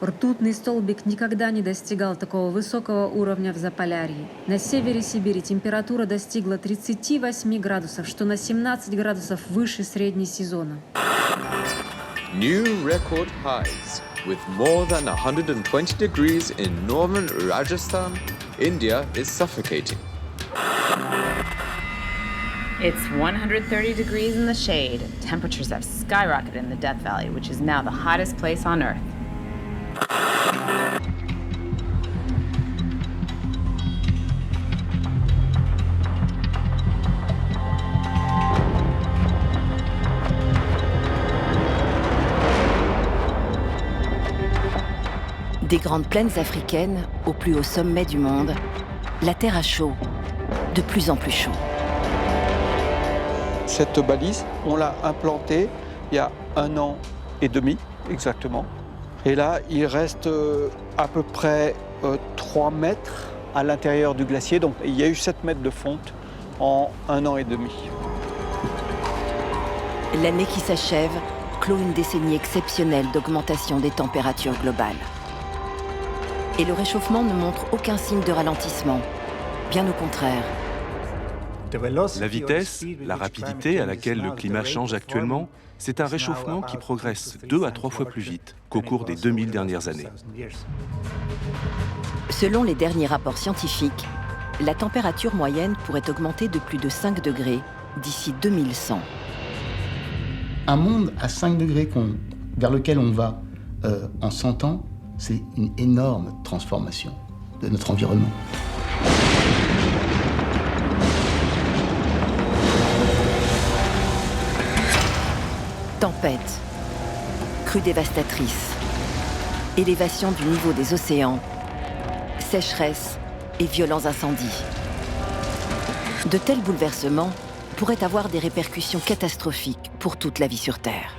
Ртутный столбик никогда не достигал такого высокого уровня в Заполярье. На севере Сибири температура достигла 38 градусов, что на 17 градусов выше средней сезона. New record highs. With more than 120 degrees in northern Rajasthan, India is suffocating. It's 130 degrees in the shade. Temperatures have skyrocketed in the Death Valley, which is now the hottest place on Earth. Des grandes plaines africaines au plus haut sommet du monde, la Terre a chaud, de plus en plus chaud. Cette balise, on l'a implantée il y a 1 an et demi exactement. Et là, il reste à peu près 3 mètres à l'intérieur du glacier. Donc il y a eu 7 mètres de fonte en 1 an et demi. L'année qui s'achève clôt une décennie exceptionnelle d'augmentation des températures globales. Et le réchauffement ne montre aucun signe de ralentissement, bien au contraire. La vitesse, la rapidité à laquelle le climat change actuellement, c'est un réchauffement qui progresse 2 à 3 fois plus vite qu'au cours des 2000 dernières années. Selon les derniers rapports scientifiques, la température moyenne pourrait augmenter de plus de 5 degrés d'ici 2100. Un monde à 5 degrés vers lequel on va en 100 ans, c'est une énorme transformation de notre environnement. Tempêtes, crues dévastatrices, élévation du niveau des océans, sécheresse et violents incendies. De tels bouleversements pourraient avoir des répercussions catastrophiques pour toute la vie sur Terre.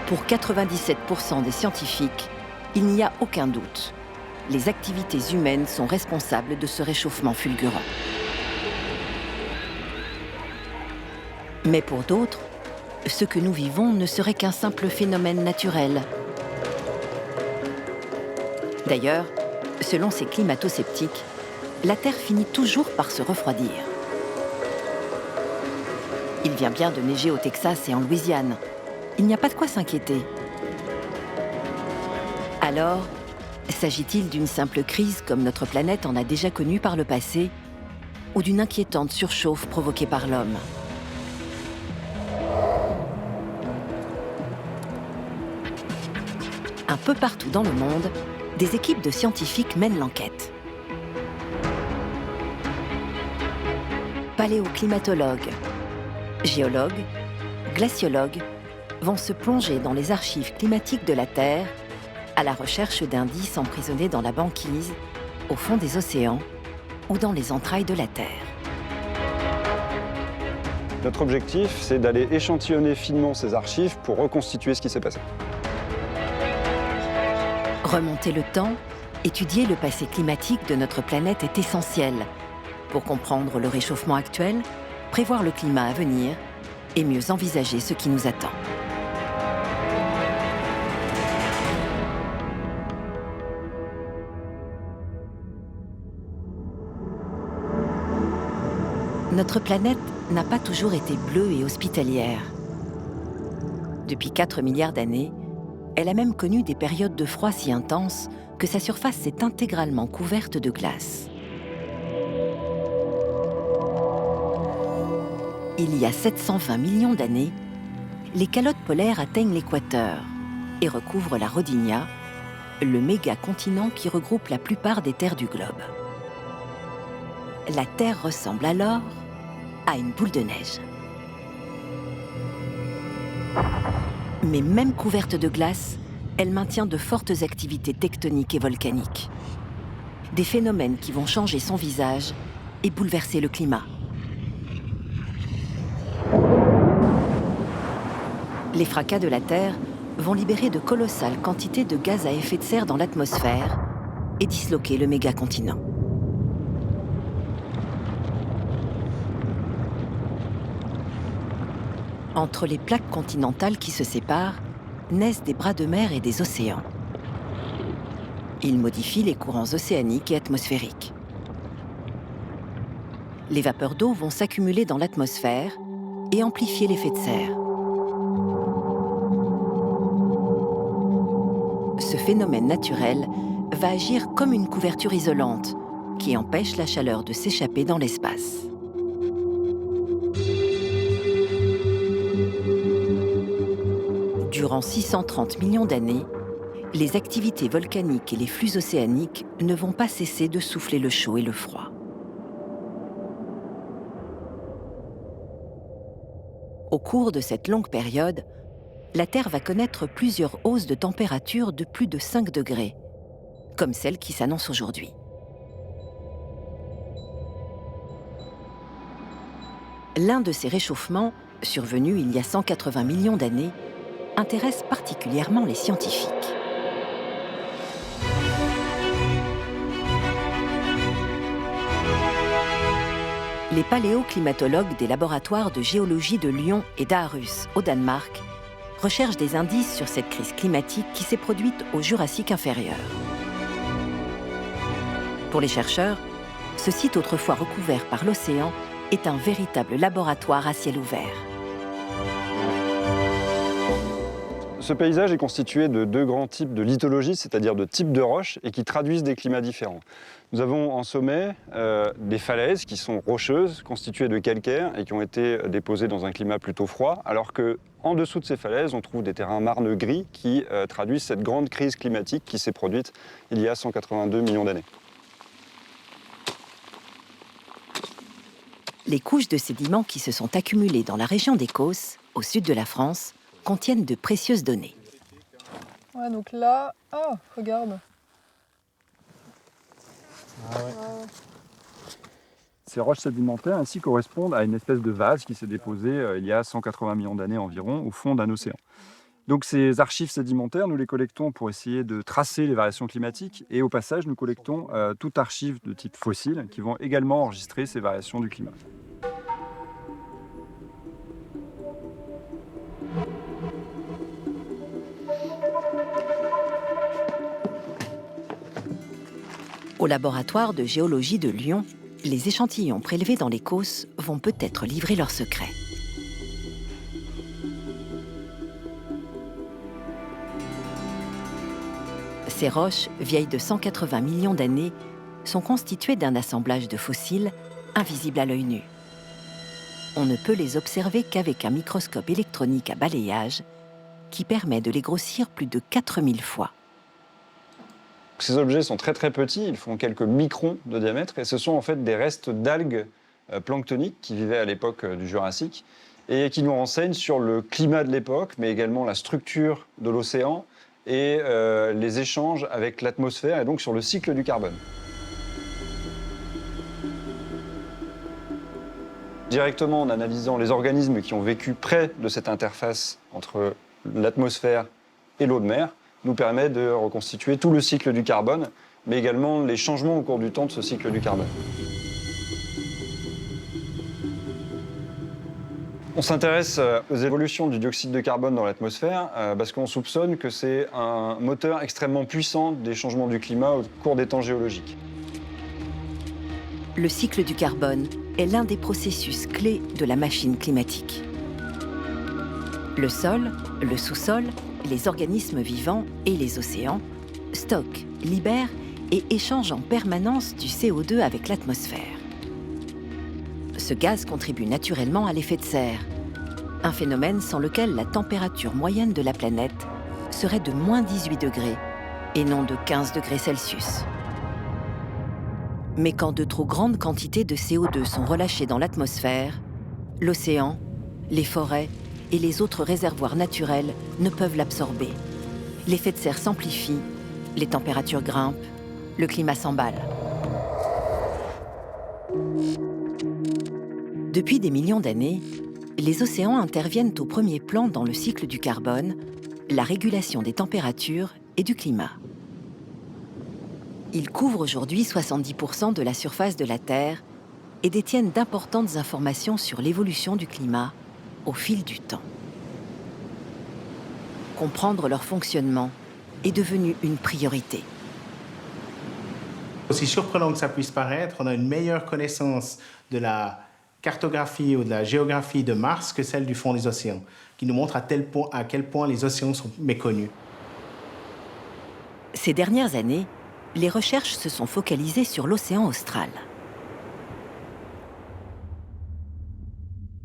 Pour 97% des scientifiques, il n'y a aucun doute. Les activités humaines sont responsables de ce réchauffement fulgurant. Mais pour d'autres, ce que nous vivons ne serait qu'un simple phénomène naturel. D'ailleurs, selon ces climato-sceptiques, la Terre finit toujours par se refroidir. Il vient bien de neiger au Texas et en Louisiane. Il n'y a pas de quoi s'inquiéter. Alors, s'agit-il d'une simple crise comme notre planète en a déjà connue par le passé, ou d'une inquiétante surchauffe provoquée par l'homme ? Un peu partout dans le monde, des équipes de scientifiques mènent l'enquête. Paléoclimatologues, géologues, glaciologues vont se plonger dans les archives climatiques de la Terre à la recherche d'indices emprisonnés dans la banquise, au fond des océans ou dans les entrailles de la Terre. Notre objectif, c'est d'aller échantillonner finement ces archives pour reconstituer ce qui s'est passé. Remonter le temps, étudier le passé climatique de notre planète est essentiel pour comprendre le réchauffement actuel, prévoir le climat à venir et mieux envisager ce qui nous attend. Notre planète n'a pas toujours été bleue et hospitalière. Depuis 4 milliards d'années, elle a même connu des périodes de froid si intenses que sa surface s'est intégralement couverte de glace. Il y a 720 millions d'années, les calottes polaires atteignent l'équateur et recouvrent la Rodinia, le méga-continent qui regroupe la plupart des terres du globe. La Terre ressemble alors à une boule de neige. Mais même couverte de glace, elle maintient de fortes activités tectoniques et volcaniques. Des phénomènes qui vont changer son visage et bouleverser le climat. Les fracas de la Terre vont libérer de colossales quantités de gaz à effet de serre dans l'atmosphère et disloquer le méga-continent. Entre les plaques continentales qui se séparent, naissent des bras de mer et des océans. Ils modifient les courants océaniques et atmosphériques. Les vapeurs d'eau vont s'accumuler dans l'atmosphère et amplifier l'effet de serre. Ce phénomène naturel va agir comme une couverture isolante qui empêche la chaleur de s'échapper dans l'espace. Durant 630 millions d'années, les activités volcaniques et les flux océaniques ne vont pas cesser de souffler le chaud et le froid. Au cours de cette longue période, la Terre va connaître plusieurs hausses de température de plus de 5 degrés, comme celle qui s'annonce aujourd'hui. L'un de ces réchauffements, survenu il y a 180 millions d'années, intéresse particulièrement les scientifiques. Les paléoclimatologues des laboratoires de géologie de Lyon et d'Aarhus, au Danemark, recherchent des indices sur cette crise climatique qui s'est produite au Jurassique inférieur. Pour les chercheurs, ce site autrefois recouvert par l'océan est un véritable laboratoire à ciel ouvert. Ce paysage est constitué de deux grands types de lithologie, c'est-à-dire de types de roches, et qui traduisent des climats différents. Nous avons en sommet des falaises qui sont rocheuses, constituées de calcaire et qui ont été déposées dans un climat plutôt froid, alors qu'en dessous de ces falaises, on trouve des terrains marnes gris qui traduisent cette grande crise climatique qui s'est produite il y a 182 millions d'années. Les couches de sédiments qui se sont accumulées dans la région d'Écosse, au sud de la France, contiennent de précieuses données. Ouais, donc là, oh, regarde. Ces roches sédimentaires ainsi correspondent à une espèce de vase qui s'est déposé il y a 180 millions d'années environ au fond d'un océan. Donc ces archives sédimentaires, nous les collectons pour essayer de tracer les variations climatiques et au passage, nous collectons toute archive de type fossile qui vont également enregistrer ces variations du climat. Au laboratoire de géologie de Lyon, les échantillons prélevés dans l'Écosse vont peut-être livrer leurs secrets. Ces roches, vieilles de 180 millions d'années, sont constituées d'un assemblage de fossiles invisibles à l'œil nu. On ne peut les observer qu'avec un microscope électronique à balayage qui permet de les grossir plus de 4000 fois. Ces objets sont très petits, ils font quelques microns de diamètre et ce sont en fait des restes d'algues planctoniques qui vivaient à l'époque du Jurassique et qui nous renseignent sur le climat de l'époque, mais également la structure de l'océan et les échanges avec l'atmosphère et donc sur le cycle du carbone. Directement en analysant les organismes qui ont vécu près de cette interface entre l'atmosphère et l'eau de mer, nous permet de reconstituer tout le cycle du carbone, mais également les changements au cours du temps de ce cycle du carbone. On s'intéresse aux évolutions du dioxyde de carbone dans l'atmosphère parce qu'on soupçonne que c'est un moteur extrêmement puissant des changements du climat au cours des temps géologiques. Le cycle du carbone est l'un des processus clés de la machine climatique. Le sol, le sous-sol, les organismes vivants et les océans stockent, libèrent et échangent en permanence du CO2 avec l'atmosphère. Ce gaz contribue naturellement à l'effet de serre, un phénomène sans lequel la température moyenne de la planète serait de moins 18 degrés et non de 15 degrés Celsius. Mais quand de trop grandes quantités de CO2 sont relâchées dans l'atmosphère, l'océan, les forêts et les autres réservoirs naturels ne peuvent l'absorber. L'effet de serre s'amplifie, les températures grimpent, le climat s'emballe. Depuis des millions d'années, les océans interviennent au premier plan dans le cycle du carbone, la régulation des températures et du climat. Ils couvrent aujourd'hui 70% de la surface de la Terre et détiennent d'importantes informations sur l'évolution du climat au fil du temps. comprendre leur fonctionnement est devenu une priorité. Aussi surprenant que ça puisse paraître, on a une meilleure connaissance de la cartographie ou de la géographie de Mars que celle du fond des océans, qui nous montre à quel point les océans sont méconnus. Ces dernières années, les recherches se sont focalisées sur l'océan austral.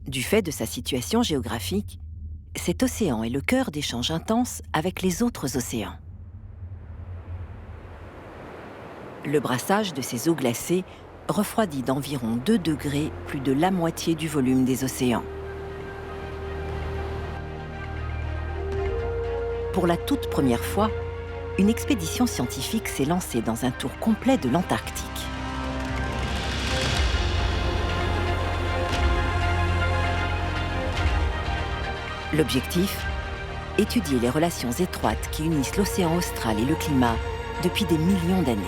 Du fait de sa situation géographique, cet océan est le cœur d'échanges intenses avec les autres océans. Le brassage de ces eaux glacées refroidit d'environ 2 degrés plus de la moitié du volume des océans. Pour la toute première fois, une expédition scientifique s'est lancée dans un tour complet de l'Antarctique. L'objectif ? Étudier les relations étroites qui unissent l'océan austral et le climat depuis des millions d'années.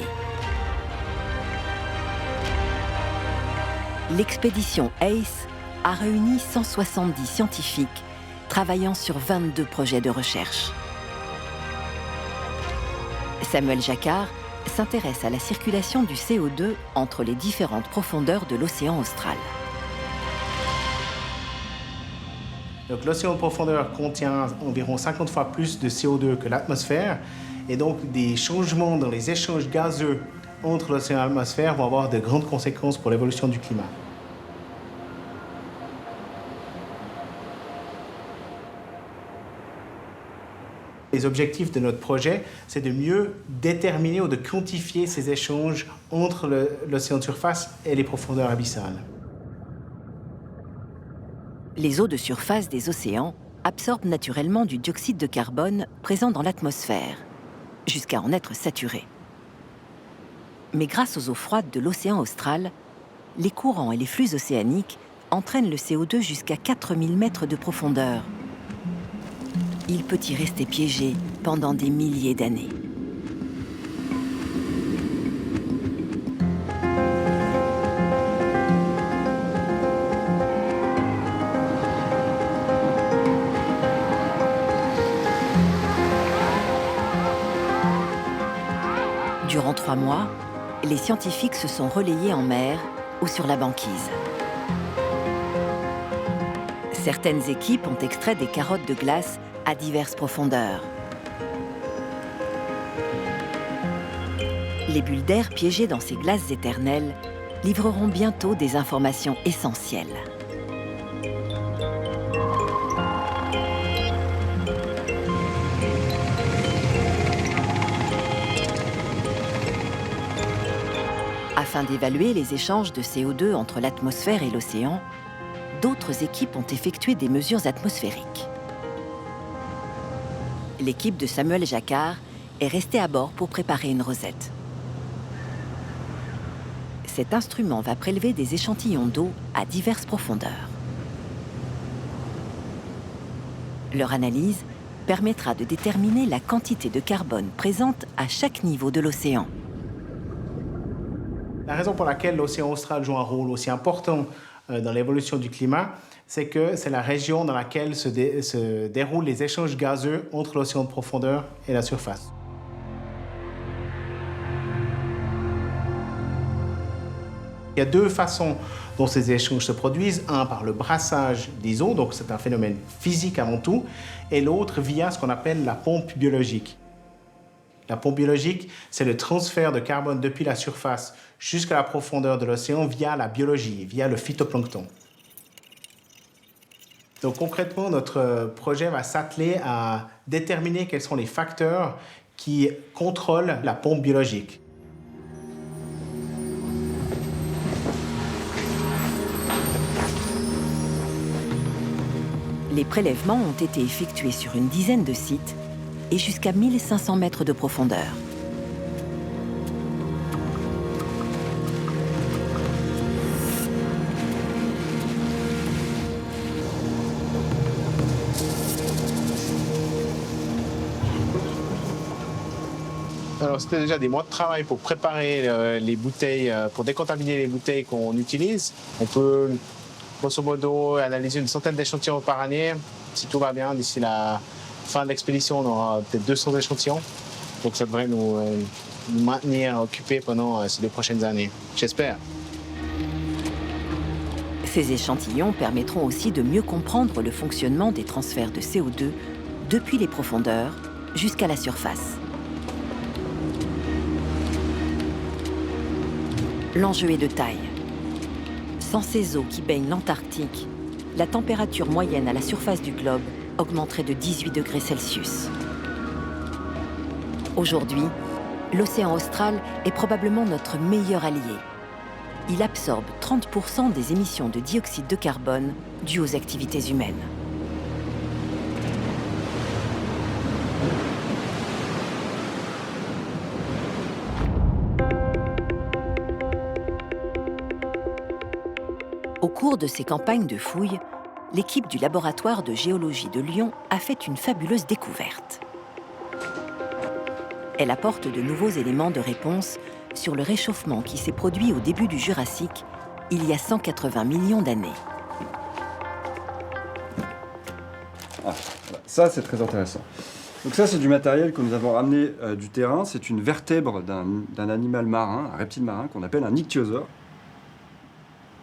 L'expédition ACE a réuni 170 scientifiques travaillant sur 22 projets de recherche. Samuel Jacquard s'intéresse à la circulation du CO2 entre les différentes profondeurs de l'océan austral. Donc, l'océan de profondeur contient environ 50 fois plus de CO2 que l'atmosphère, et donc des changements dans les échanges gazeux entre l'océan et l'atmosphère vont avoir de grandes conséquences pour l'évolution du climat. Les objectifs de notre projet, c'est de mieux déterminer ou de quantifier ces échanges entre l'océan de surface et les profondeurs abyssales. Les eaux de surface des océans absorbent naturellement du dioxyde de carbone présent dans l'atmosphère, jusqu'à en être saturées. Mais grâce aux eaux froides de l'océan austral, les courants et les flux océaniques entraînent le CO2 jusqu'à 4000 mètres de profondeur. Il peut y rester piégé pendant des milliers d'années. Durant 3 mois, les scientifiques se sont relayés en mer ou sur la banquise. Certaines équipes ont extrait des carottes de glace à diverses profondeurs. Les bulles d'air piégées dans ces glaces éternelles livreront bientôt des informations essentielles. Afin d'évaluer les échanges de CO2 entre l'atmosphère et l'océan, d'autres équipes ont effectué des mesures atmosphériques. L'équipe de Samuel Jacquard est restée à bord pour préparer une rosette. Cet instrument va prélever des échantillons d'eau à diverses profondeurs. Leur analyse permettra de déterminer la quantité de carbone présente à chaque niveau de l'océan. La raison pour laquelle l'océan austral joue un rôle aussi important dans l'évolution du climat, c'est que c'est la région dans laquelle se déroulent les échanges gazeux entre l'océan de profondeur et la surface. Il y a 2 façons dont ces échanges se produisent. Un, par le brassage des eaux, donc c'est un phénomène physique avant tout, et l'autre via ce qu'on appelle la pompe biologique. La pompe biologique, c'est le transfert de carbone depuis la surface jusqu'à la profondeur de l'océan via la biologie, via le phytoplancton. Donc concrètement, notre projet va s'atteler à déterminer quels sont les facteurs qui contrôlent la pompe biologique. Les prélèvements ont été effectués sur une dizaine de sites et jusqu'à 1500 mètres de profondeur. Alors, c'était déjà des mois de travail pour préparer les bouteilles, pour décontaminer les bouteilles qu'on utilise. On peut, grosso modo, analyser une centaine d'échantillons par année. Si tout va bien, d'ici la fin de l'expédition, on aura peut-être 200 échantillons. Donc ça devrait nous maintenir occupés pendant ces 2 prochaines années. J'espère. Ces échantillons permettront aussi de mieux comprendre le fonctionnement des transferts de CO2 depuis les profondeurs jusqu'à la surface. L'enjeu est de taille. Sans ces eaux qui baignent l'Antarctique, la température moyenne à la surface du globe augmenterait de 18 degrés Celsius. Aujourd'hui, l'océan austral est probablement notre meilleur allié. Il absorbe 30% des émissions de dioxyde de carbone dues aux activités humaines. Au cours de ces campagnes de fouilles, l'équipe du laboratoire de géologie de Lyon a fait une fabuleuse découverte. Elle apporte de nouveaux éléments de réponse sur le réchauffement qui s'est produit au début du Jurassique, il y a 180 millions d'années. Ah, voilà. Ça, c'est très intéressant. Donc ça, c'est du matériel que nous avons ramené du terrain. C'est une vertèbre d'un animal marin, un reptile marin, qu'on appelle un ichthyosaure.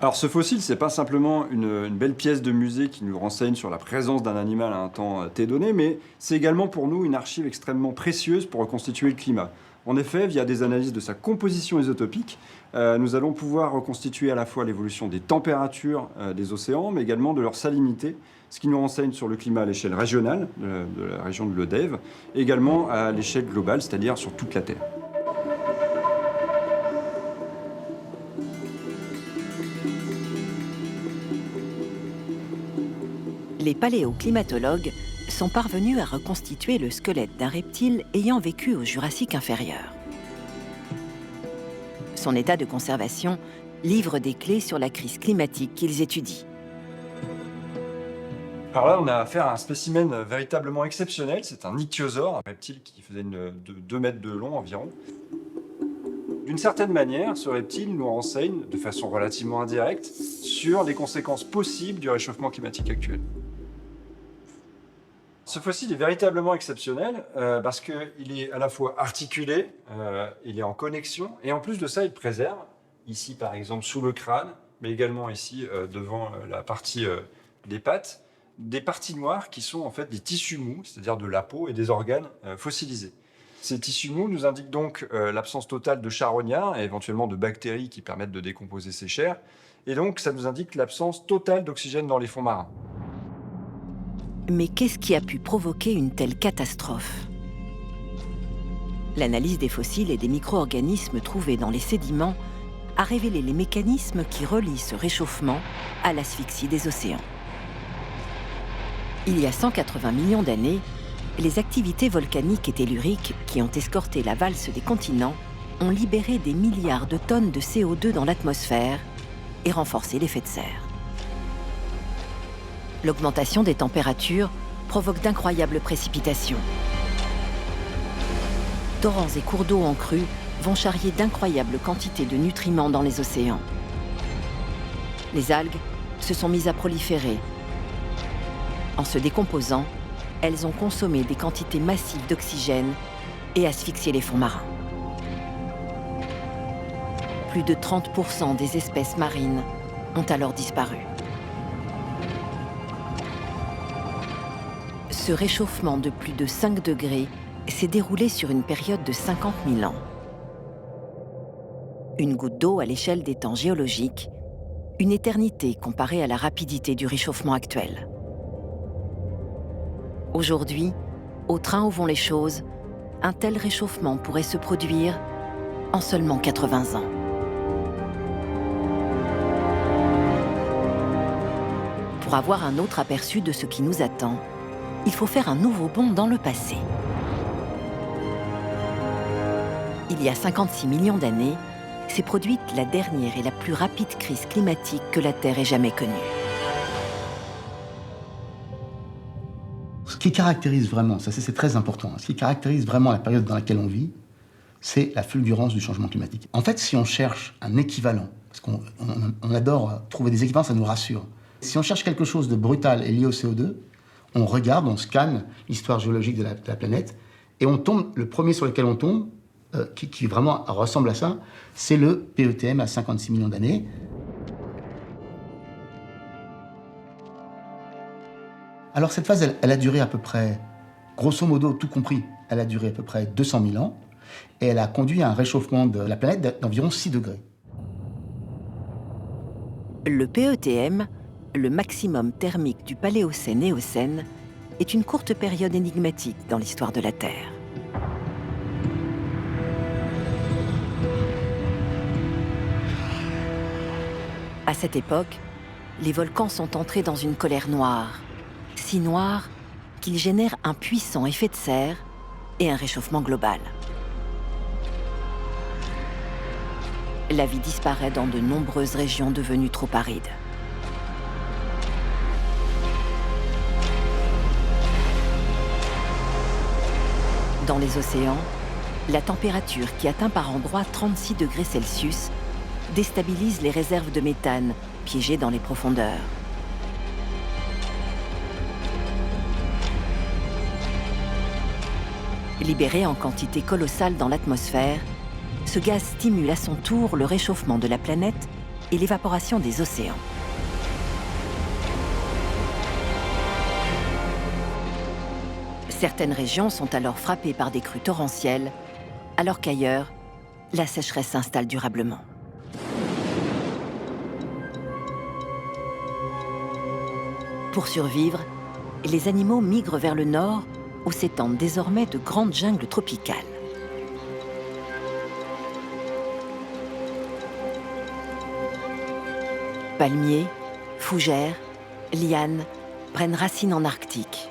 Alors ce fossile, c'est pas simplement une belle pièce de musée qui nous renseigne sur la présence d'un animal à un temps T donné, mais c'est également pour nous une archive extrêmement précieuse pour reconstituer le climat. En effet, via des analyses de sa composition isotopique, nous allons pouvoir reconstituer à la fois l'évolution des températures des océans, mais également de leur salinité, ce qui nous renseigne sur le climat à l'échelle régionale, de la région de l'Eudève, et également à l'échelle globale, c'est-à-dire sur toute la Terre. Les paléoclimatologues sont parvenus à reconstituer le squelette d'un reptile ayant vécu au Jurassique inférieur. Son état de conservation livre des clés sur la crise climatique qu'ils étudient. Alors là, on a affaire à un spécimen véritablement exceptionnel. C'est un ichthyosaure, un reptile qui faisait 2 mètres de long environ. D'une certaine manière, ce reptile nous renseigne de façon relativement indirecte sur les conséquences possibles du réchauffement climatique actuel. Ce fossile est véritablement exceptionnel parce qu'il est à la fois articulé, il est en connexion, et en plus de ça, il préserve, ici par exemple sous le crâne, mais également ici devant la partie des pattes, des parties noires qui sont en fait des tissus mous, c'est-à-dire de la peau et des organes fossilisés. Ces tissus mous nous indiquent donc l'absence totale de charognards et éventuellement de bactéries qui permettent de décomposer ces chairs, et donc ça nous indique l'absence totale d'oxygène dans les fonds marins. Mais qu'est-ce qui a pu provoquer une telle catastrophe? L'analyse des fossiles et des micro-organismes trouvés dans les sédiments a révélé les mécanismes qui relient ce réchauffement à l'asphyxie des océans. Il y a 180 millions d'années, les activités volcaniques et telluriques qui ont escorté la valse des continents ont libéré des milliards de tonnes de CO2 dans l'atmosphère et renforcé l'effet de serre. L'augmentation des températures provoque d'incroyables précipitations. Torrents et cours d'eau en crue vont charrier d'incroyables quantités de nutriments dans les océans. Les algues se sont mises à proliférer. En se décomposant, elles ont consommé des quantités massives d'oxygène et asphyxié les fonds marins. Plus de 30% des espèces marines ont alors disparu. Ce réchauffement de plus de 5 degrés s'est déroulé sur une période de 50 000 ans. Une goutte d'eau à l'échelle des temps géologiques, une éternité comparée à la rapidité du réchauffement actuel. Aujourd'hui, au train où vont les choses, un tel réchauffement pourrait se produire en seulement 80 ans. Pour avoir un autre aperçu de ce qui nous attend, il faut faire un nouveau bond dans le passé. Il y a 56 millions d'années, s'est produite la dernière et la plus rapide crise climatique que la Terre ait jamais connue. Ce qui caractérise vraiment, ça c'est très important, ce qui caractérise vraiment la période dans laquelle on vit, c'est la fulgurance du changement climatique. En fait, si on cherche un équivalent, parce qu'on adore trouver des équivalents, ça nous rassure. Si on cherche quelque chose de brutal et lié au CO2, on regarde, on scanne l'histoire géologique de la planète, et on tombe, le premier sur lequel on tombe, qui vraiment ressemble à ça, c'est le PETM à 56 millions d'années. Alors cette phase, elle a duré à peu près, grosso modo, tout compris, elle a duré à peu près 200 000 ans, et elle a conduit à un réchauffement de la planète d'environ 6 degrés. Le PETM, le maximum thermique du Paléocène-Éocène, est une courte période énigmatique dans l'histoire de la Terre. À cette époque, les volcans sont entrés dans une colère noire, si noire qu'ils génèrent un puissant effet de serre et un réchauffement global. La vie disparaît dans de nombreuses régions devenues trop arides. Dans les océans, la température qui atteint par endroits 36 degrés Celsius déstabilise les réserves de méthane piégées dans les profondeurs. Libéré en quantité colossale dans l'atmosphère, ce gaz stimule à son tour le réchauffement de la planète et l'évaporation des océans. Certaines régions sont alors frappées par des crues torrentielles, alors qu'ailleurs, la sécheresse s'installe durablement. Pour survivre, les animaux migrent vers le nord, où s'étendent désormais de grandes jungles tropicales. Palmiers, fougères, lianes prennent racine en Arctique.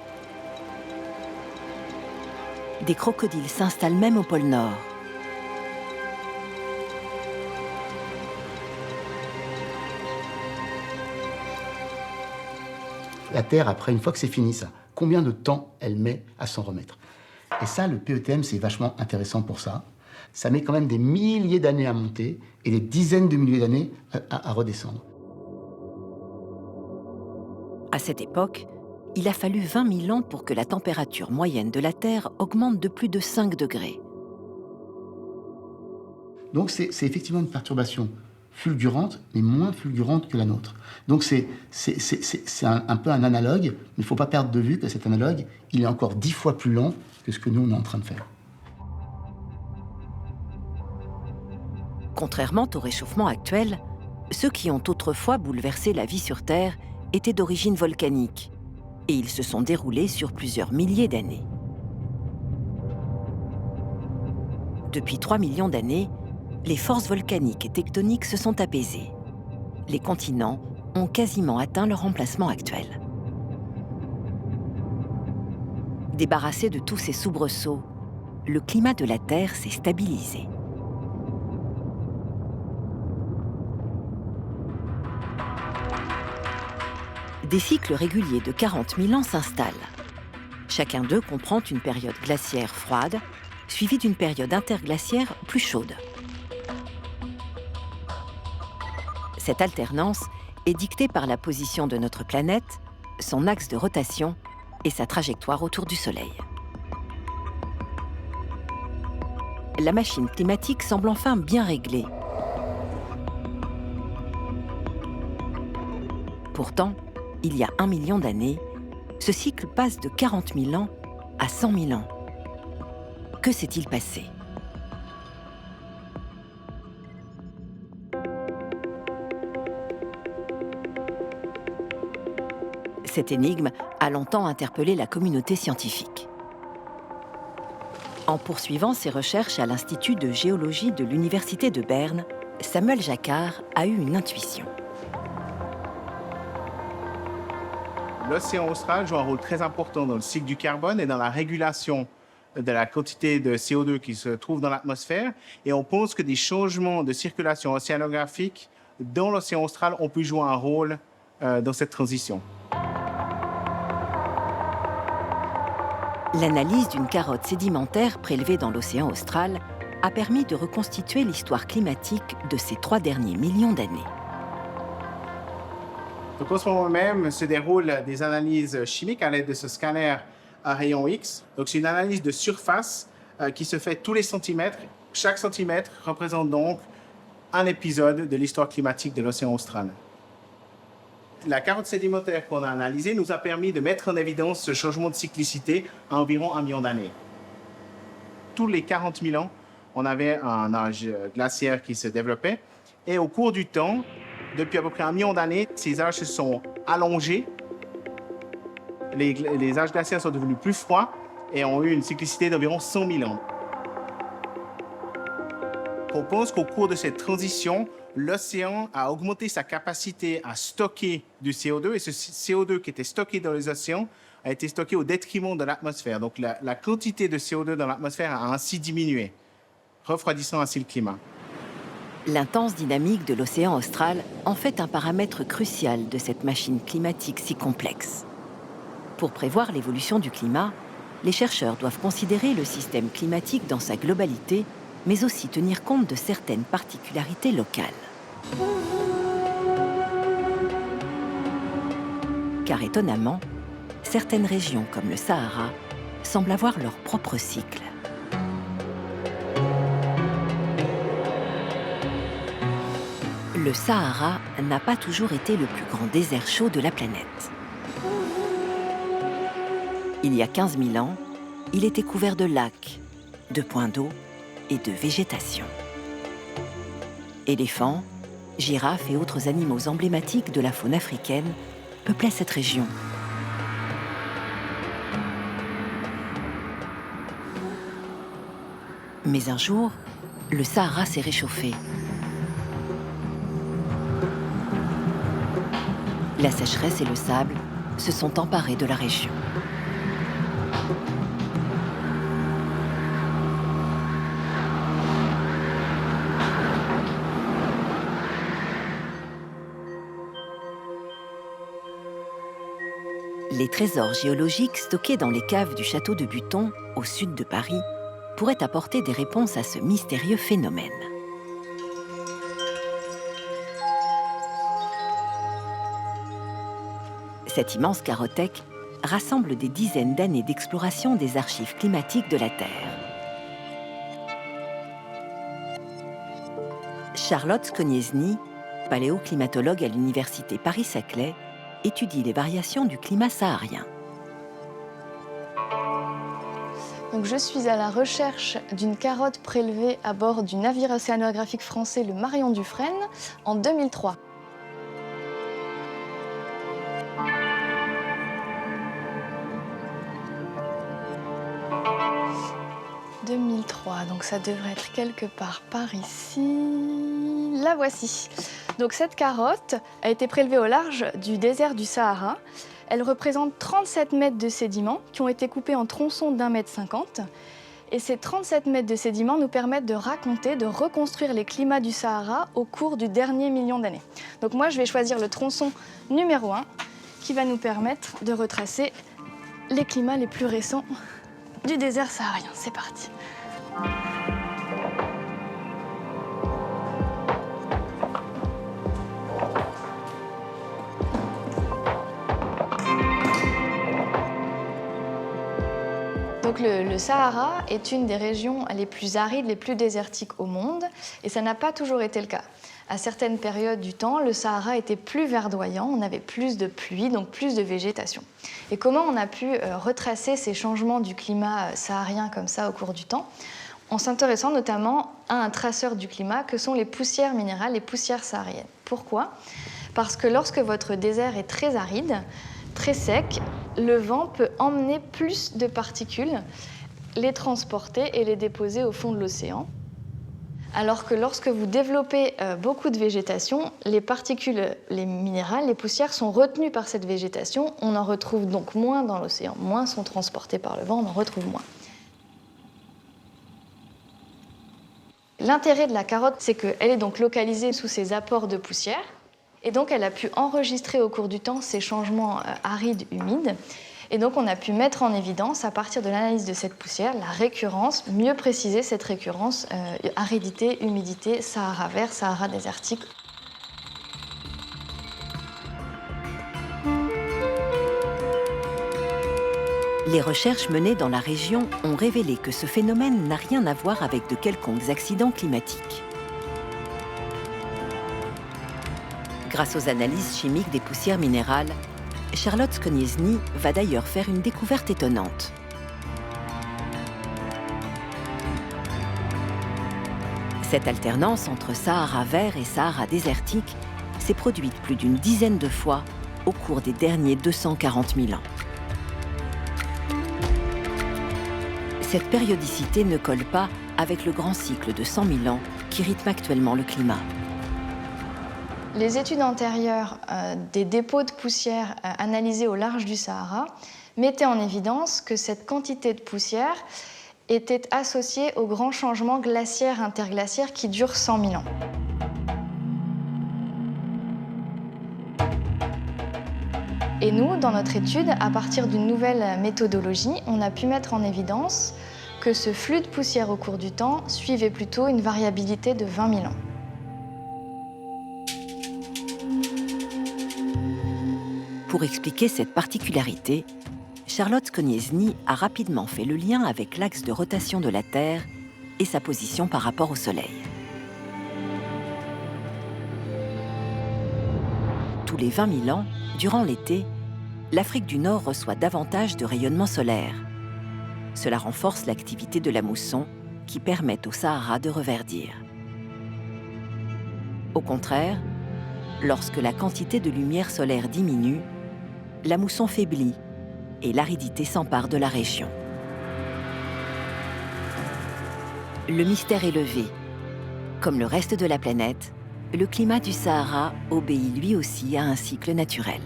Des crocodiles s'installent même au pôle Nord. La Terre, après, une fois que c'est fini ça, combien de temps elle met à s'en remettre? Et ça, le PETM, c'est vachement intéressant pour ça. Ça met quand même des milliers d'années à monter et des dizaines de milliers d'années à redescendre. À cette époque, il a fallu 20 000 ans pour que la température moyenne de la Terre augmente de plus de 5 degrés. Donc c'est effectivement une perturbation fulgurante, mais moins fulgurante que la nôtre. Donc c'est un peu un analogue, mais il ne faut pas perdre de vue que cet analogue, il est encore 10 fois plus lent que ce que nous, on est en train de faire. Contrairement au réchauffement actuel, ceux qui ont autrefois bouleversé la vie sur Terre étaient d'origine volcanique, et ils se sont déroulés sur plusieurs milliers d'années. Depuis 3 millions d'années, les forces volcaniques et tectoniques se sont apaisées. Les continents ont quasiment atteint leur emplacement actuel. Débarrassé de tous ces soubresauts, le climat de la Terre s'est stabilisé. Des cycles réguliers de 40 000 ans s'installent. Chacun d'eux comprend une période glaciaire froide, suivie d'une période interglaciaire plus chaude. Cette alternance est dictée par la position de notre planète, son axe de rotation et sa trajectoire autour du Soleil. La machine climatique semble enfin bien réglée. Pourtant, il y a 1 million d'années, ce cycle passe de 40 000 ans à 100 000 ans. Que s'est-il passé ? Cette énigme a longtemps interpellé la communauté scientifique. En poursuivant ses recherches à l'Institut de géologie de l'Université de Berne, Samuel Jacquard a eu une intuition. L'océan austral joue un rôle très important dans le cycle du carbone et dans la régulation de la quantité de CO2 qui se trouve dans l'atmosphère. Et on pense que des changements de circulation océanographique dans l'océan austral ont pu jouer un rôle dans cette transition. L'analyse d'une carotte sédimentaire prélevée dans l'océan austral a permis de reconstituer l'histoire climatique de ces 3 derniers millions d'années. Donc en ce moment même se déroulent des analyses chimiques à l'aide de ce scanner à rayon X. Donc c'est une analyse de surface qui se fait tous les centimètres. Chaque centimètre représente donc un épisode de l'histoire climatique de l'océan austral. La carotte sédimentaire qu'on a analysée nous a permis de mettre en évidence ce changement de cyclicité à environ 1 million d'années. Tous les 40 000 ans, on avait un âge glaciaire qui se développait. Et au cours du temps, depuis à peu près 1 million d'années, ces âges se sont allongés. Les âges glaciaires sont devenus plus froids et ont eu une cyclicité d'environ 100 000 ans. On pense qu'au cours de cette transition, l'océan a augmenté sa capacité à stocker du CO2 et ce CO2 qui était stocké dans les océans a été stocké au détriment de l'atmosphère. Donc la quantité de CO2 dans l'atmosphère a ainsi diminué, refroidissant ainsi le climat. L'intense dynamique de l'océan austral en fait un paramètre crucial de cette machine climatique si complexe. Pour prévoir l'évolution du climat, les chercheurs doivent considérer le système climatique dans sa globalité, mais aussi tenir compte de certaines particularités locales. Car étonnamment, certaines régions comme le Sahara semblent avoir leur propre cycle. Le Sahara n'a pas toujours été le plus grand désert chaud de la planète. Il y a 15 000 ans, il était couvert de lacs, de points d'eau et de végétation. Éléphants, girafes et autres animaux emblématiques de la faune africaine peuplaient cette région. Mais un jour, le Sahara s'est réchauffé. La sécheresse et le sable se sont emparés de la région. Les trésors géologiques stockés dans les caves du château de Buton, au sud de Paris, pourraient apporter des réponses à ce mystérieux phénomène. Cette immense carothèque rassemble des dizaines d'années d'exploration des archives climatiques de la Terre. Charlotte Skonieczny, paléoclimatologue à l'université Paris-Saclay, étudie les variations du climat saharien. Donc, je suis à la recherche d'une carotte prélevée à bord du navire océanographique français le Marion Dufresne en 2003. Donc ça devrait être quelque part par ici. La voici. Donc cette carotte a été prélevée au large du désert du Sahara. Elle représente 37 mètres de sédiments qui ont été coupés en tronçons d'1,50 m. Et ces 37 mètres de sédiments nous permettent de raconter, de reconstruire les climats du Sahara au cours du dernier million d'années. Donc moi, je vais choisir le tronçon numéro 1 qui va nous permettre de retracer les climats les plus récents du désert saharien. C'est parti. Donc le Sahara est une des régions les plus arides, les plus désertiques au monde, et ça n'a pas toujours été le cas. À certaines périodes du temps, le Sahara était plus verdoyant, on avait plus de pluie, donc plus de végétation. Et comment on a pu retracer ces changements du climat saharien comme ça au cours du temps? En s'intéressant notamment à un traceur du climat que sont les poussières minérales, les poussières sahariennes. Pourquoi? Parce que lorsque votre désert est très aride, très sec, le vent peut emmener plus de particules, les transporter et les déposer au fond de l'océan. Alors que lorsque vous développez beaucoup de végétation, les particules, les minérales, les poussières sont retenues par cette végétation. On en retrouve donc moins dans l'océan, moins sont transportés par le vent, on en retrouve moins. L'intérêt de la carotte, c'est qu'elle est donc localisée sous ces apports de poussière. Et donc, elle a pu enregistrer au cours du temps ces changements arides, humides. Et donc, on a pu mettre en évidence, à partir de l'analyse de cette poussière, la récurrence, mieux préciser cette récurrence, aridité, humidité, Sahara vert, Sahara désertique. Les recherches menées dans la région ont révélé que ce phénomène n'a rien à voir avec de quelconques accidents climatiques. Grâce aux analyses chimiques des poussières minérales, Charlotte Skonieczny va d'ailleurs faire une découverte étonnante. Cette alternance entre Sahara vert et Sahara désertique s'est produite plus d'une dizaine de fois au cours des derniers 240 000 ans. Cette périodicité ne colle pas avec le grand cycle de 100 000 ans qui rythme actuellement le climat. Les études antérieures des dépôts de poussière analysés au large du Sahara mettaient en évidence que cette quantité de poussière était associée aux grands changements glaciaires-interglaciaires qui durent 100 000 ans. Et nous, dans notre étude, à partir d'une nouvelle méthodologie, on a pu mettre en évidence que ce flux de poussière au cours du temps suivait plutôt une variabilité de 20 000 ans. Pour expliquer cette particularité, Charlotte Skonieczny a rapidement fait le lien avec l'axe de rotation de la Terre et sa position par rapport au Soleil. Tous les 20 000 ans, durant l'été, l'Afrique du Nord reçoit davantage de rayonnement solaire. Cela renforce l'activité de la mousson qui permet au Sahara de reverdir. Au contraire, lorsque la quantité de lumière solaire diminue, la mousson faiblit et l'aridité s'empare de la région. Le mystère est levé. Comme le reste de la planète, le climat du Sahara obéit lui aussi à un cycle naturel.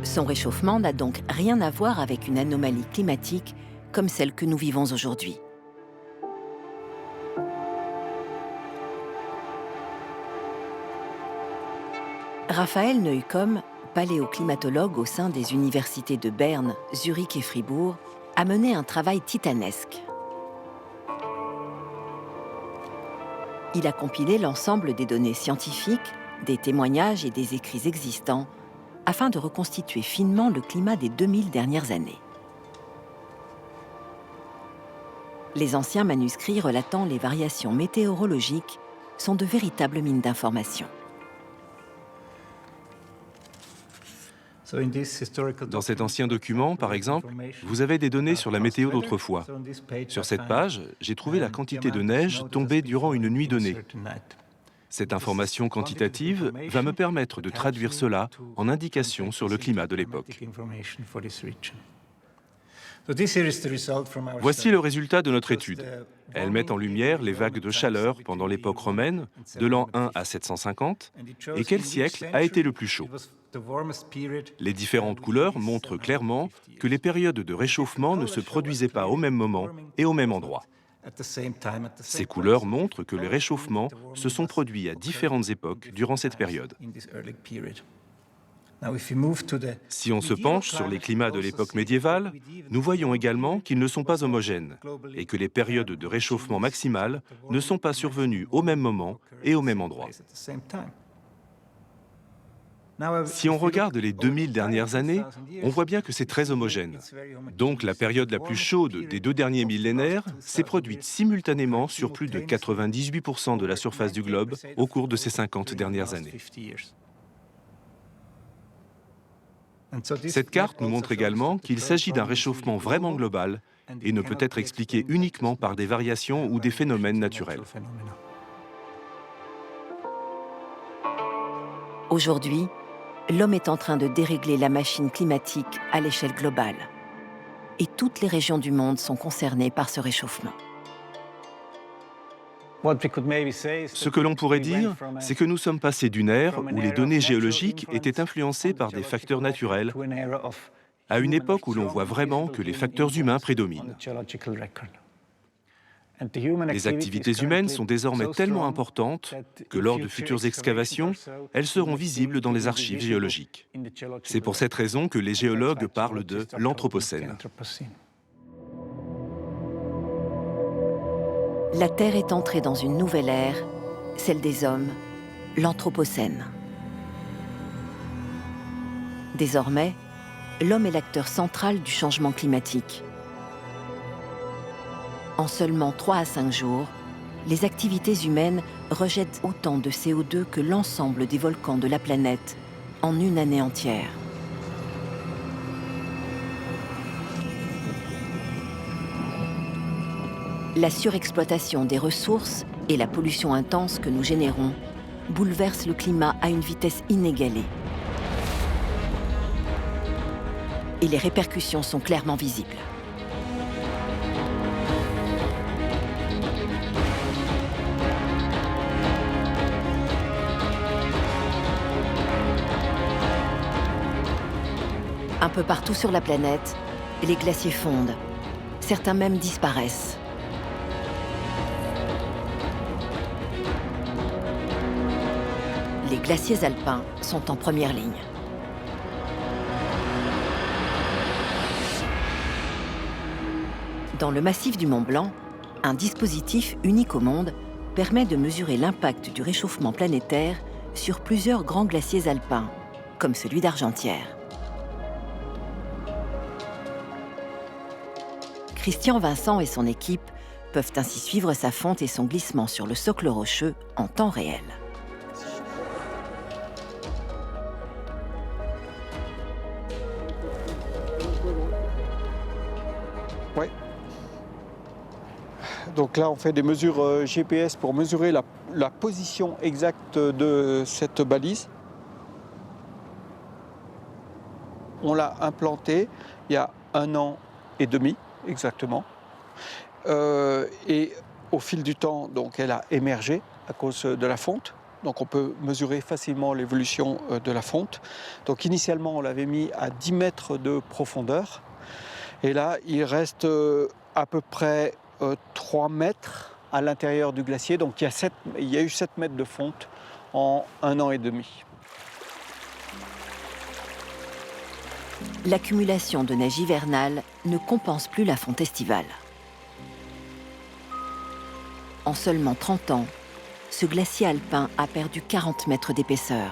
Son réchauffement n'a donc rien à voir avec une anomalie climatique comme celle que nous vivons aujourd'hui. Raphaël Neukomm, paléoclimatologue au sein des universités de Berne, Zurich et Fribourg, a mené un travail titanesque. Il a compilé l'ensemble des données scientifiques, des témoignages et des écrits existants afin de reconstituer finement le climat des 2000 dernières années. Les anciens manuscrits relatant les variations météorologiques sont de véritables mines d'informations. Dans cet ancien document, par exemple, vous avez des données sur la météo d'autrefois. Sur cette page, j'ai trouvé la quantité de neige tombée durant une nuit donnée. Cette information quantitative va me permettre de traduire cela en indications sur le climat de l'époque. Voici le résultat de notre étude. Elle met en lumière les vagues de chaleur pendant l'époque romaine, de l'an 1 à 750, et quel siècle a été le plus chaud. Les différentes couleurs montrent clairement que les périodes de réchauffement ne se produisaient pas au même moment et au même endroit. Ces couleurs montrent que les réchauffements se sont produits à différentes époques durant cette période. Si on se penche sur les climats de l'époque médiévale, nous voyons également qu'ils ne sont pas homogènes et que les périodes de réchauffement maximales ne sont pas survenues au même moment et au même endroit. Si on regarde les 2000 dernières années, on voit bien que c'est très homogène. Donc la période la plus chaude des 2 derniers millénaires s'est produite simultanément sur plus de 98% de la surface du globe au cours de ces 50 dernières années. Cette carte nous montre également qu'il s'agit d'un réchauffement vraiment global et ne peut être expliqué uniquement par des variations ou des phénomènes naturels. Aujourd'hui, l'homme est en train de dérégler la machine climatique à l'échelle globale. Et toutes les régions du monde sont concernées par ce réchauffement. Ce que l'on pourrait dire, c'est que nous sommes passés d'une ère où les données géologiques étaient influencées par des facteurs naturels à une époque où l'on voit vraiment que les facteurs humains prédominent. Les activités humaines sont désormais tellement importantes que lors de futures excavations, elles seront visibles dans les archives géologiques. C'est pour cette raison que les géologues parlent de l'Anthropocène. La Terre est entrée dans une nouvelle ère, celle des hommes, l'Anthropocène. Désormais, l'homme est l'acteur central du changement climatique. En seulement 3 à 5 jours, les activités humaines rejettent autant de CO2 que l'ensemble des volcans de la planète en une année entière. La surexploitation des ressources et la pollution intense que nous générons bouleversent le climat à une vitesse inégalée. Et les répercussions sont clairement visibles. Un peu partout sur la planète, les glaciers fondent. Certains même disparaissent. Les glaciers alpins sont en première ligne. Dans le massif du Mont Blanc, un dispositif unique au monde permet de mesurer l'impact du réchauffement planétaire sur plusieurs grands glaciers alpins, comme celui d'Argentière. Christian Vincent et son équipe peuvent ainsi suivre sa fonte et son glissement sur le socle rocheux en temps réel. Ouais. Donc là, on fait des mesures GPS pour mesurer la position exacte de cette balise. On l'a implantée il y a 1 an et demi. Exactement. Et au fil du temps, donc, elle a émergé à cause de la fonte. Donc on peut mesurer facilement l'évolution de la fonte. Donc initialement, on l'avait mis à 10 mètres de profondeur. Et là, il reste à peu près 3 mètres à l'intérieur du glacier. Donc il y a eu 7 mètres de fonte en 1 an et demi. L'accumulation de neige hivernale ne compense plus la fonte estivale. En seulement 30 ans, ce glacier alpin a perdu 40 mètres d'épaisseur.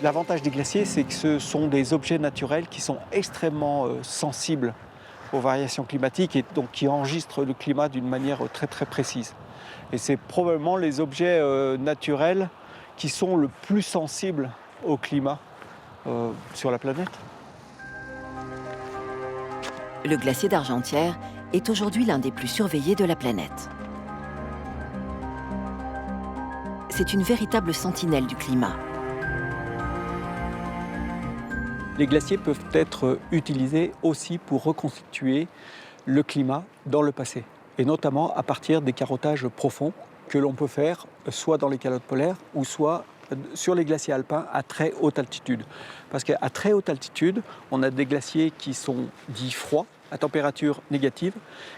L'avantage des glaciers, c'est que ce sont des objets naturels qui sont extrêmement sensibles aux variations climatiques et donc qui enregistrent le climat d'une manière très très précise. Et c'est probablement les objets naturels qui sont le plus sensibles au climat sur la planète. Le glacier d'Argentière est aujourd'hui l'un des plus surveillés de la planète. C'est une véritable sentinelle du climat. Les glaciers peuvent être utilisés aussi pour reconstituer le climat dans le passé, et notamment à partir des carottages profonds que l'on peut faire soit dans les calottes polaires ou soit sur les glaciers alpins à très haute altitude. Parce qu'à très haute altitude, on a des glaciers qui sont dits froids, à température négative,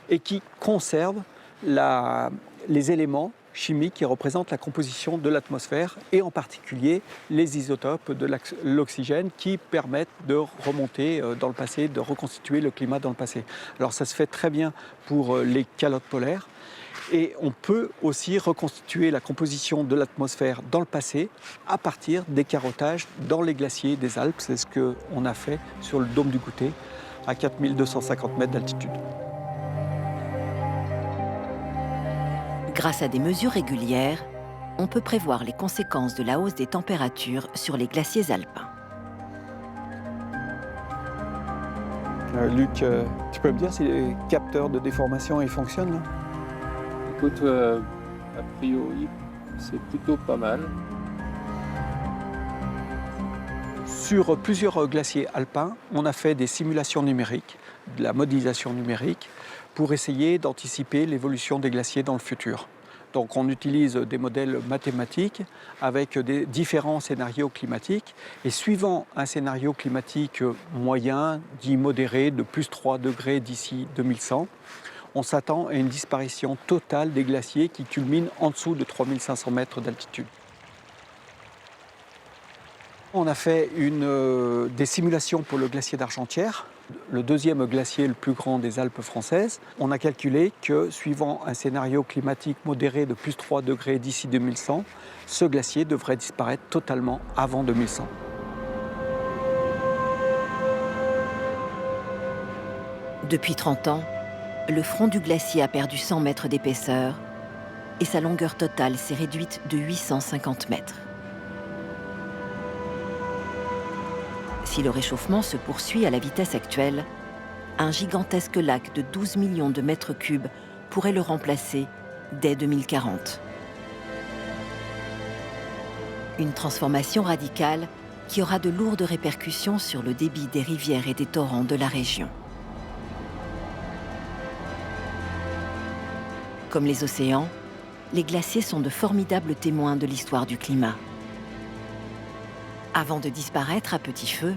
et qui conservent les éléments chimiques qui représentent la composition de l'atmosphère, et en particulier les isotopes de l'oxygène qui permettent de remonter dans le passé, de reconstituer le climat dans le passé. Alors ça se fait très bien pour les calottes polaires, et on peut aussi reconstituer la composition de l'atmosphère dans le passé à partir des carottages dans les glaciers des Alpes. C'est ce qu'on a fait sur le dôme du Goutet à 4250 mètres d'altitude. Grâce à des mesures régulières, on peut prévoir les conséquences de la hausse des températures sur les glaciers alpins. Luc, tu peux me dire si les capteurs de déformation ils fonctionnent là ? Écoute, a priori, c'est plutôt pas mal. Sur plusieurs glaciers alpins, on a fait des simulations numériques, de la modélisation numérique, pour essayer d'anticiper l'évolution des glaciers dans le futur. Donc on utilise des modèles mathématiques avec des différents scénarios climatiques. Et suivant un scénario climatique moyen, dit modéré, de plus 3 degrés d'ici 2100, on s'attend à une disparition totale des glaciers qui culminent en dessous de 3500 mètres d'altitude. On a fait des simulations pour le glacier d'Argentière le deuxième glacier le plus grand des Alpes françaises. On a calculé que, suivant un scénario climatique modéré de plus 3 degrés d'ici 2100, ce glacier devrait disparaître totalement avant 2100. Depuis 30 ans, le front du glacier a perdu 100 mètres d'épaisseur et sa longueur totale s'est réduite de 850 mètres. Si le réchauffement se poursuit à la vitesse actuelle, un gigantesque lac de 12 millions de mètres cubes pourrait le remplacer dès 2040. Une transformation radicale qui aura de lourdes répercussions sur le débit des rivières et des torrents de la région. Comme les océans, les glaciers sont de formidables témoins de l'histoire du climat. Avant de disparaître à petit feu,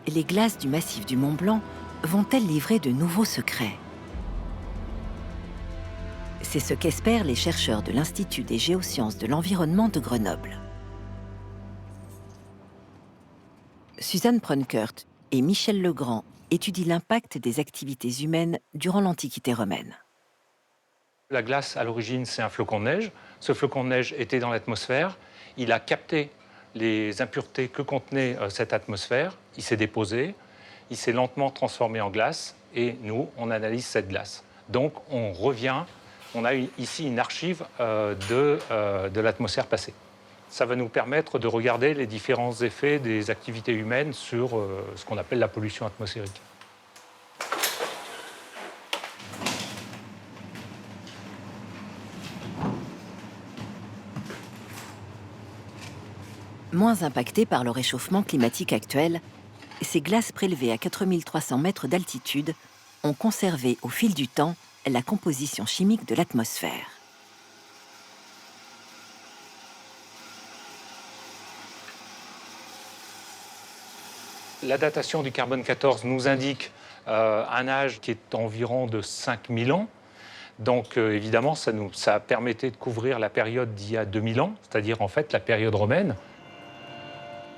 les glaces du massif du Mont Blanc vont-elles livrer de nouveaux secrets? C'est ce qu'espèrent les chercheurs de l'Institut des géosciences de l'environnement de Grenoble. Suzanne Prunkert et Michel Legrand étudient l'impact des activités humaines durant l'Antiquité romaine. La glace, à l'origine, c'est un flocon de neige. Ce flocon de neige était dans l'atmosphère. Il a capté les impuretés que contenait cette atmosphère. Il s'est déposé. Il s'est lentement transformé en glace. Et nous, on analyse cette glace. Donc, on revient. On a ici une archive de l'atmosphère passée. Ça va nous permettre de regarder les différents effets des activités humaines sur ce qu'on appelle la pollution atmosphérique. Moins impactées par le réchauffement climatique actuel, ces glaces prélevées à 4300 mètres d'altitude ont conservé au fil du temps la composition chimique de l'atmosphère. La datation du carbone 14 nous indique un âge qui est environ de 5000 ans. Donc évidemment, ça permettait de couvrir la période d'il y a 2000 ans, c'est-à-dire en fait la période romaine.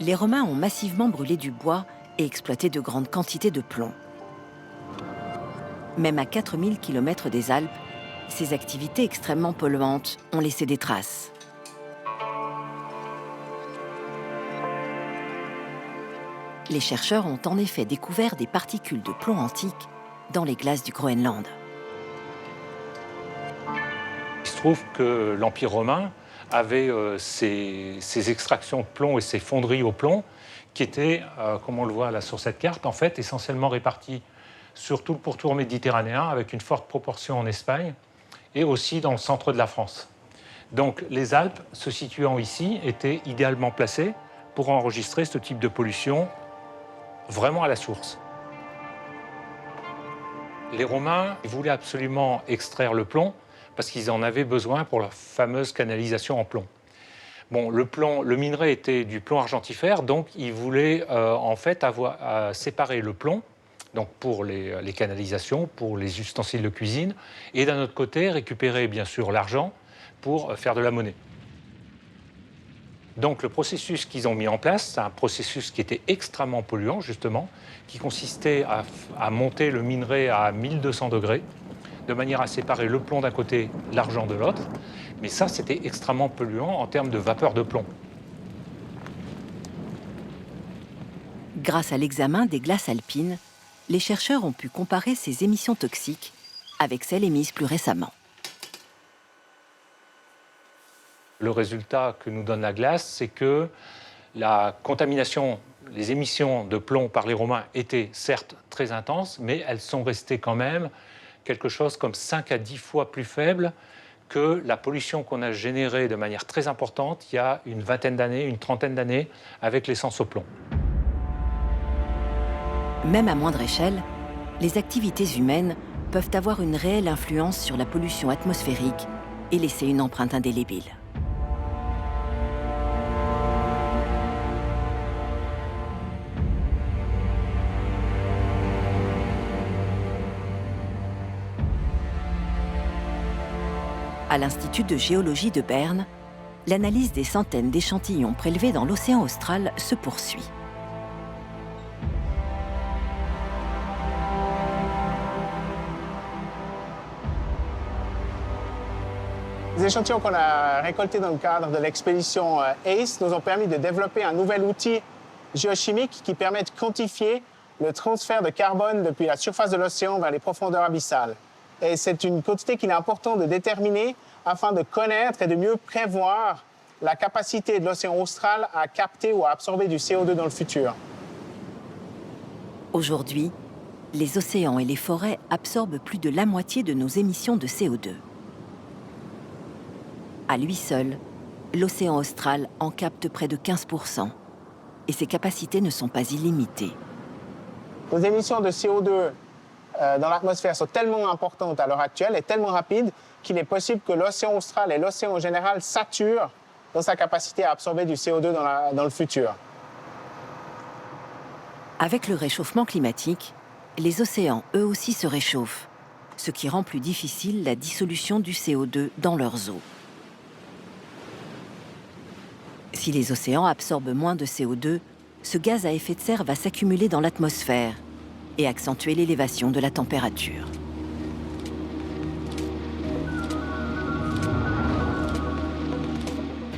Les Romains ont massivement brûlé du bois et exploité de grandes quantités de plomb. Même à 4000 km des Alpes, ces activités extrêmement polluantes ont laissé des traces. Les chercheurs ont en effet découvert des particules de plomb antiques dans les glaces du Groenland. Il se trouve que l'Empire romain avait ses extractions de plomb et ses fonderies au plomb qui étaient, comme on le voit là sur cette carte, en fait essentiellement réparties sur tout le pourtour méditerranéen avec une forte proportion en Espagne et aussi dans le centre de la France. Donc les Alpes, se situant ici, étaient idéalement placées pour enregistrer ce type de pollution vraiment à la source. Les Romains voulaient absolument extraire le plomb parce qu'ils en avaient besoin pour leur fameuse canalisation en plomb. Bon, le minerai était du plomb argentifère, donc ils voulaient en fait séparer le plomb, donc pour les canalisations, pour les ustensiles de cuisine, et d'un autre côté récupérer bien sûr l'argent pour faire de la monnaie. Donc le processus qu'ils ont mis en place, c'est un processus qui était extrêmement polluant justement, qui consistait à monter le minerai à 1200 degrés, de manière à séparer le plomb d'un côté, l'argent de l'autre. Mais ça, c'était extrêmement polluant en termes de vapeur de plomb. Grâce à l'examen des glaces alpines, les chercheurs ont pu comparer ces émissions toxiques avec celles émises plus récemment. Le résultat que nous donne la glace, c'est que la contamination, les émissions de plomb par les Romains étaient certes très intenses, mais elles sont restées quand même quelque chose comme 5 à 10 fois plus faible que la pollution qu'on a générée de manière très importante il y a une vingtaine d'années, une trentaine d'années, avec l'essence au plomb. Même à moindre échelle, les activités humaines peuvent avoir une réelle influence sur la pollution atmosphérique et laisser une empreinte indélébile. À l'Institut de géologie de Berne, l'analyse des centaines d'échantillons prélevés dans l'océan austral se poursuit. Les échantillons qu'on a récoltés dans le cadre de l'expédition ACE nous ont permis de développer un nouvel outil géochimique qui permet de quantifier le transfert de carbone depuis la surface de l'océan vers les profondeurs abyssales. Et c'est une quantité qu'il est important de déterminer afin de connaître et de mieux prévoir la capacité de l'océan austral à capter ou à absorber du CO2 dans le futur. Aujourd'hui, les océans et les forêts absorbent plus de la moitié de nos émissions de CO2. À lui seul, l'océan austral en capte près de 15%, et ses capacités ne sont pas illimitées. Les émissions de CO2 dans l'atmosphère sont tellement importantes à l'heure actuelle et tellement rapides qu'il est possible que l'océan austral et l'océan en général saturent dans sa capacité à absorber du CO2 dans le futur. Avec le réchauffement climatique, les océans eux aussi se réchauffent, ce qui rend plus difficile la dissolution du CO2 dans leurs eaux. Si les océans absorbent moins de CO2, ce gaz à effet de serre va s'accumuler dans l'atmosphère et accentuer l'élévation de la température.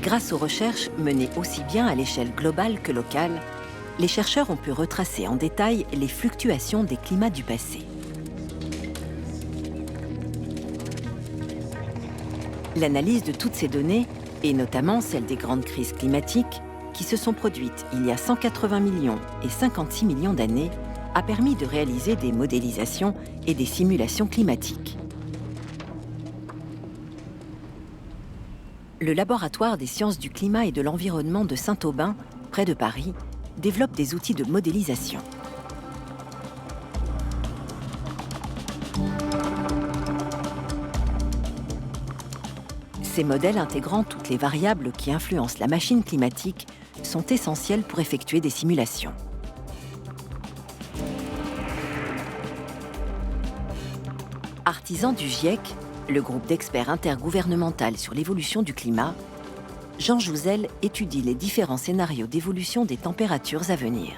Grâce aux recherches menées aussi bien à l'échelle globale que locale, les chercheurs ont pu retracer en détail les fluctuations des climats du passé. L'analyse de toutes ces données, et notamment celle des grandes crises climatiques, qui se sont produites il y a 180 millions et 56 millions d'années, a permis de réaliser des modélisations et des simulations climatiques. Le laboratoire des sciences du climat et de l'environnement de Saint-Aubin, près de Paris, développe des outils de modélisation. Ces modèles intégrant toutes les variables qui influencent la machine climatique sont essentiels pour effectuer des simulations. Artisan du GIEC, le groupe d'experts intergouvernemental sur l'évolution du climat, Jean Jouzel étudie les différents scénarios d'évolution des températures à venir.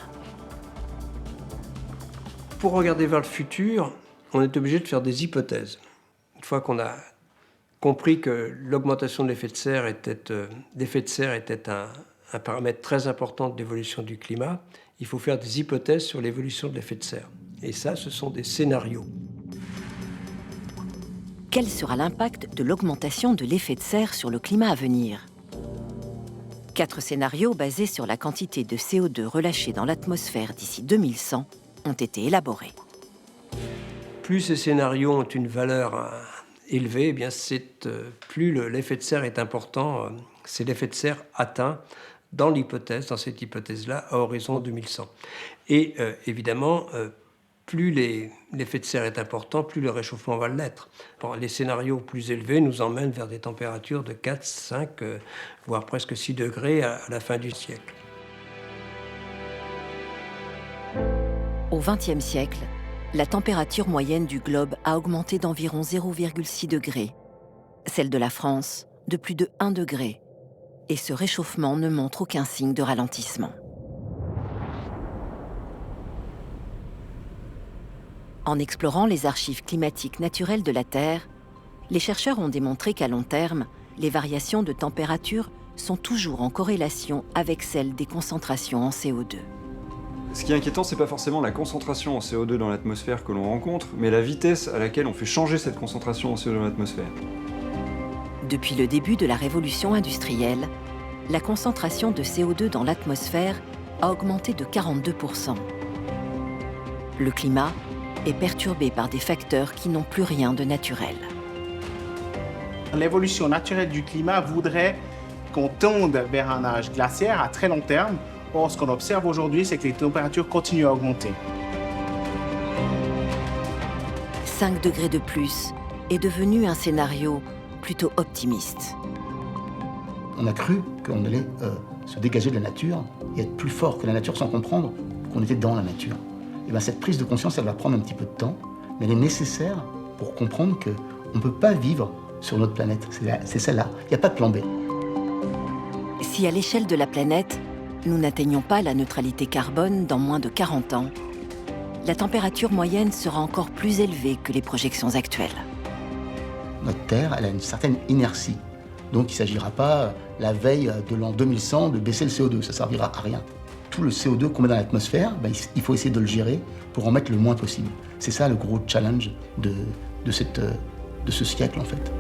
Pour regarder vers le futur, on est obligé de faire des hypothèses. Une fois qu'on a compris que l'augmentation de l'effet de serre était un paramètre très important de l'évolution du climat, il faut faire des hypothèses sur l'évolution de l'effet de serre. Et ça, ce sont des scénarios. Quel sera l'impact de l'augmentation de l'effet de serre sur le climat à venir ? 4 scénarios basés sur la quantité de CO2 relâchée dans l'atmosphère d'ici 2100 ont été élaborés. Plus ces scénarios ont une valeur élevée, eh bien plus l'effet de serre est important. C'est l'effet de serre atteint dans cette hypothèse-là, à horizon 2100. Et évidemment, plus l'effet de serre est important, plus le réchauffement va l'être. Les scénarios plus élevés nous emmènent vers des températures de 4, 5, voire presque 6 degrés à la fin du siècle. Au XXe siècle, la température moyenne du globe a augmenté d'environ 0,6 degrés, celle de la France de plus de 1 degré, et ce réchauffement ne montre aucun signe de ralentissement. En explorant les archives climatiques naturelles de la Terre, les chercheurs ont démontré qu'à long terme, les variations de température sont toujours en corrélation avec celles des concentrations en CO2. Ce qui est inquiétant, c'est pas forcément la concentration en CO2 dans l'atmosphère que l'on rencontre, mais la vitesse à laquelle on fait changer cette concentration en CO2 dans l'atmosphère. Depuis le début de la révolution industrielle, la concentration de CO2 dans l'atmosphère a augmenté de 42%. Le climat est perturbé par des facteurs qui n'ont plus rien de naturel. L'évolution naturelle du climat voudrait qu'on tende vers un âge glaciaire à très long terme. Or, ce qu'on observe aujourd'hui, c'est que les températures continuent à augmenter. 5 degrés de plus est devenu un scénario plutôt optimiste. On a cru qu'on allait se dégager de la nature et être plus fort que la nature sans comprendre qu'on était dans la nature. Et bien, cette prise de conscience, elle va prendre un petit peu de temps, mais elle est nécessaire pour comprendre qu'on ne peut pas vivre sur notre planète. C'est celle-là. Il n'y a pas de plan B. Si à l'échelle de la planète, nous n'atteignons pas la neutralité carbone dans moins de 40 ans, la température moyenne sera encore plus élevée que les projections actuelles. Notre Terre, elle a une certaine inertie Donc il ne s'agira pas, la veille de l'an 2100, de baisser le CO2, ça ne servira à rien. Tout le CO2 qu'on met dans l'atmosphère, il faut essayer de le gérer pour en mettre le moins possible. C'est ça le gros challenge de ce siècle en fait.